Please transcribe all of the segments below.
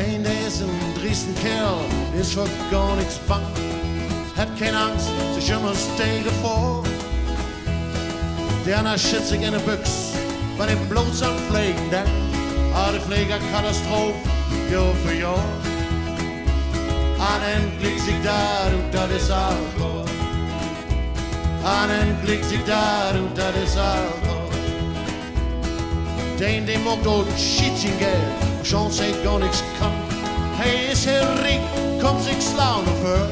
En dag er sådan en dristen Kerl, ist for gar nichts bang. Hat keine Angst, sich immer stege vor. Der shit sich in de buks, maar det blows aan vlegen der. Og det flækker katastrofe, jo for jo. Og den klik sig der, da det salgår. Og den klik sig der, da det salgår. Den det må gå shit galt, og sjovt sig gar nichts kan. Hey, is her rig, kom sig slagende før.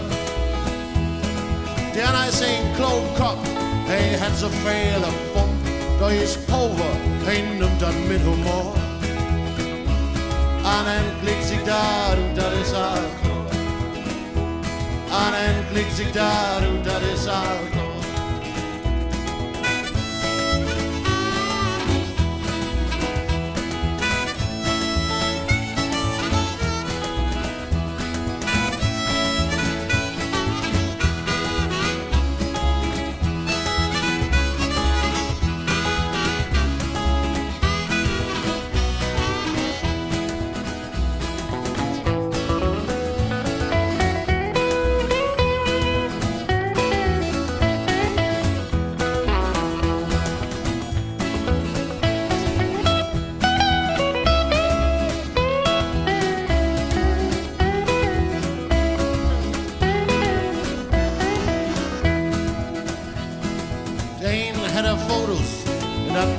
Der er en klog kop, hey, han så fejl og bum. Der is power, hey, nimmt dann mit Humor. Und ein Blick sich da, das ist Alkohol. Und ein Blick sich da, das ist Alkohol.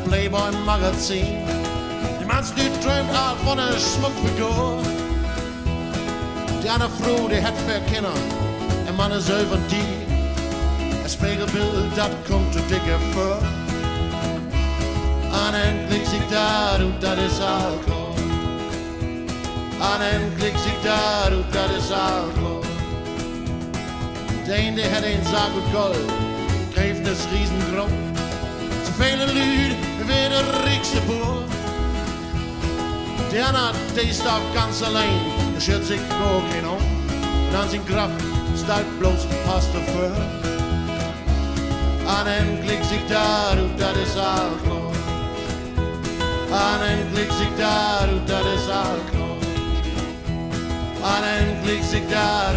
Playboy-magasin. Die mands nu drømt alt von en smuk figur. Die andre fru, die hat færre kender. En mand er 17. Et spegelbillede, dat kom til dikke før. Og en klik sig der, dat is alkohol. Og en klik sig der, dat is alkohol. Den, der hatte en Sarg und Gold. Gräfnes riesengrau. Vele lyd ved det rigste bord. Der der står ganz allein. Der schert sich går geen om. En aan zijn graf staat bloos pasta voor. En en klik zich daar, dat is alcohol. En en klik zich daar, dat is alcohol. En en klik zich daar,